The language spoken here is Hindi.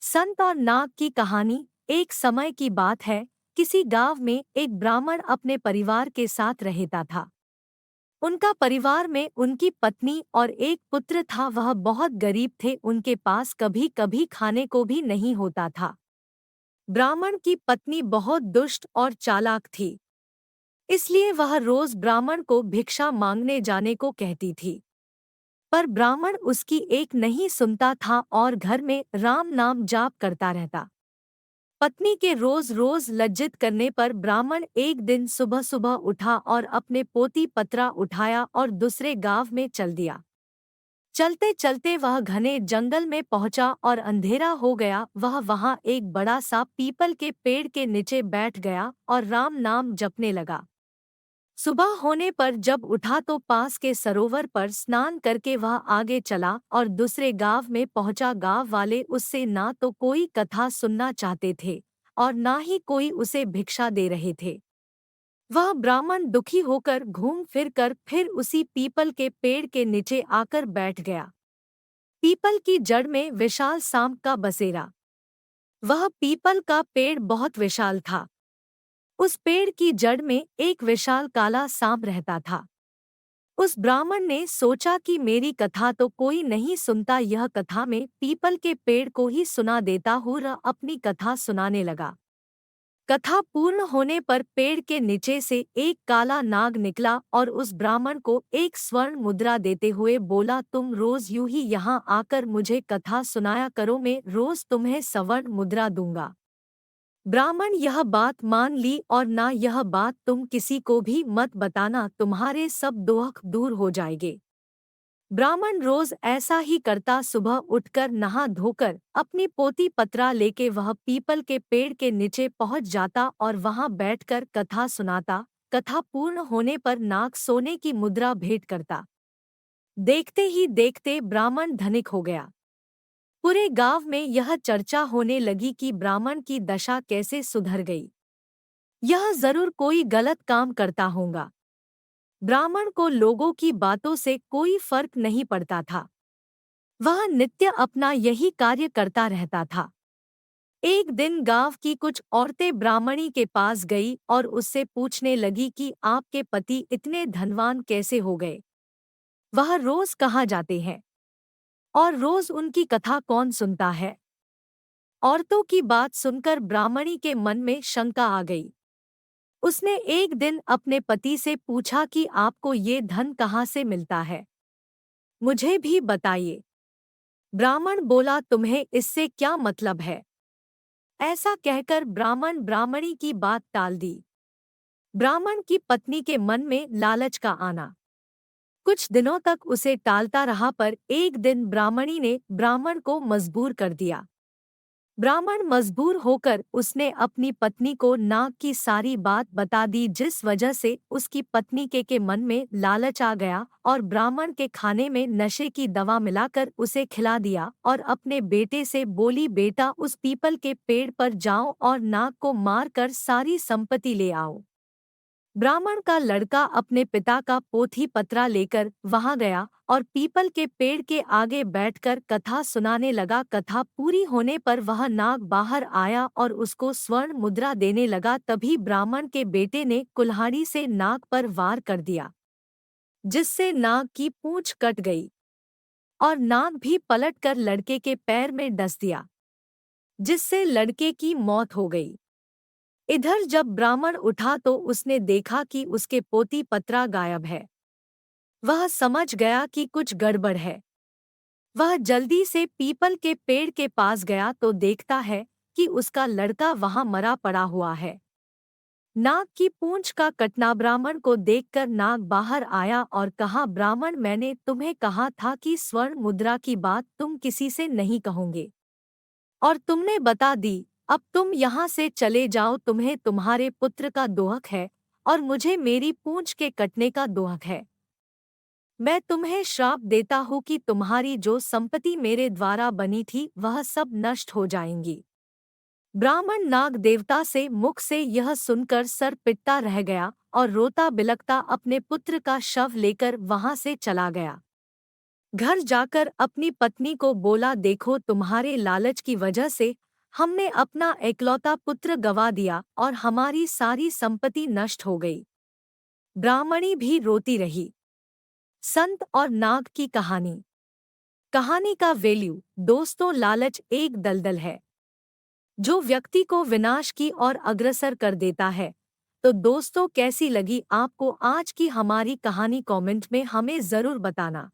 संत और नाग की कहानी। एक समय की बात है। किसी गांव में एक ब्राह्मण अपने परिवार के साथ रहता था। उनका परिवार में उनकी पत्नी और एक पुत्र था। वह बहुत गरीब थे, उनके पास कभी कभी खाने को भी नहीं होता था। ब्राह्मण की पत्नी बहुत दुष्ट और चालाक थी, इसलिए वह रोज ब्राह्मण को भिक्षा मांगने जाने को कहती थी। पर ब्राह्मण उसकी एक नहीं सुनता था और घर में राम नाम जाप करता रहता। पत्नी के रोज रोज लज्जित करने पर ब्राह्मण एक दिन सुबह सुबह उठा और अपने पोती पत्रा उठाया और दूसरे गांव में चल दिया। चलते चलते वह घने जंगल में पहुंचा और अंधेरा हो गया। वह वहां एक बड़ा सा पीपल के पेड़ के नीचे बैठ गया और राम नाम जपने लगा। सुबह होने पर जब उठा तो पास के सरोवर पर स्नान करके वह आगे चला और दूसरे गांव में पहुंचा। गांव वाले उससे ना तो कोई कथा सुनना चाहते थे और ना ही कोई उसे भिक्षा दे रहे थे। वह ब्राह्मण दुखी होकर घूम फिर कर फिर उसी पीपल के पेड़ के नीचे आकर बैठ गया। पीपल की जड़ में विशाल सांप का बसेरा। वह पीपल का पेड़ बहुत विशाल था। उस पेड़ की जड़ में एक विशाल काला सांप रहता था। उस ब्राह्मण ने सोचा कि मेरी कथा तो कोई नहीं सुनता, यह कथा मैं पीपल के पेड़ को ही सुना देता हूँ। वह अपनी कथा सुनाने लगा। कथा पूर्ण होने पर पेड़ के नीचे से एक काला नाग निकला और उस ब्राह्मण को एक स्वर्ण मुद्रा देते हुए बोला, तुम रोज यूं ही यहाँ आकर मुझे कथा सुनाया करो, मैं रोज तुम्हें स्वर्ण मुद्रा दूंगा। ब्राह्मण यह बात मान ली और ना यह बात तुम किसी को भी मत बताना, तुम्हारे सब दुख दूर हो जाएंगे। ब्राह्मण रोज ऐसा ही करता। सुबह उठकर नहा धोकर अपनी पोती पत्रा लेके वह पीपल के पेड़ के नीचे पहुंच जाता और वहां बैठकर कथा सुनाता। कथा पूर्ण होने पर नाग सोने की मुद्रा भेंट करता। देखते ही देखते ब्राह्मण धनिक हो गया। पूरे गांव में यह चर्चा होने लगी कि ब्राह्मण की दशा कैसे सुधर गई। यह जरूर कोई गलत काम करता होगा। ब्राह्मण को लोगों की बातों से कोई फर्क नहीं पड़ता था। वह नित्य अपना यही कार्य करता रहता था। एक दिन गांव की कुछ औरतें ब्राह्मणी के पास गई और उससे पूछने लगी कि आपके पति इतने धनवान कैसे हो गए? वह रोज कहाँ जाते हैं और रोज उनकी कथा कौन सुनता है? औरतों की बात सुनकर ब्राह्मणी के मन में शंका आ गई। उसने एक दिन अपने पति से पूछा कि आपको ये धन कहाँ से मिलता है, मुझे भी बताइए। ब्राह्मण बोला, तुम्हें इससे क्या मतलब है? ऐसा कहकर ब्राह्मण ब्राह्मणी की बात टाल दी। ब्राह्मण की पत्नी के मन में लालच का आना। कुछ दिनों तक उसे टालता रहा, पर एक दिन ब्राह्मणी ने ब्राह्मण को मजबूर कर दिया। ब्राह्मण मजबूर होकर उसने अपनी पत्नी को नाग की सारी बात बता दी, जिस वजह से उसकी पत्नी के मन में लालच आ गया और ब्राह्मण के खाने में नशे की दवा मिलाकर उसे खिला दिया और अपने बेटे से बोली, बेटा उस पीपल के पेड़ पर जाओ और नाग को मार कर सारी संपत्ति ले आओ। ब्राह्मण का लड़का अपने पिता का पोथी पत्रा लेकर वहां गया और पीपल के पेड़ के आगे बैठकर कथा सुनाने लगा। कथा पूरी होने पर वह नाग बाहर आया और उसको स्वर्ण मुद्रा देने लगा। तभी ब्राह्मण के बेटे ने कुल्हाड़ी से नाग पर वार कर दिया, जिससे नाग की पूंछ कट गई और नाग भी पलटकर लड़के के पैर में डस दिया, जिससे लड़के की मौत हो गई। इधर जब ब्राह्मण उठा तो उसने देखा कि उसके पोती पत्रा गायब है। वह समझ गया कि कुछ गड़बड़ है। वह जल्दी से पीपल के पेड़ के पास गया तो देखता है कि उसका लड़का वहां मरा पड़ा हुआ है। नाग की पूंछ का कटना ब्राह्मण को देखकर नाग बाहर आया और कहा, ब्राह्मण मैंने तुम्हें कहा था कि स्वर्ण मुद्रा की बात तुम किसी से नहीं कहोगे, और तुमने बता दी। अब तुम यहाँ से चले जाओ, तुम्हें तुम्हारे पुत्र का दुख है और मुझे मेरी पूंछ के कटने का दुख है। मैं तुम्हें श्राप देता हूँ कि तुम्हारी जो संपत्ति मेरे द्वारा बनी थी वह सब नष्ट हो जाएंगी। ब्राह्मण नाग देवता से मुख से यह सुनकर सर पिटता रह गया और रोता बिलखता अपने पुत्र का शव लेकर वहां से चला गया। घर जाकर अपनी पत्नी को बोला, देखो तुम्हारे लालच की वजह से हमने अपना एकलौता पुत्र गंवा दिया और हमारी सारी संपत्ति नष्ट हो गई। ब्राह्मणी भी रोती रही। संत और नाग की कहानी। कहानी का वैल्यू। दोस्तों, लालच एक दलदल है जो व्यक्ति को विनाश की ओर अग्रसर कर देता है। तो दोस्तों, कैसी लगी आपको आज की हमारी कहानी? कमेंट में हमें जरूर बताना।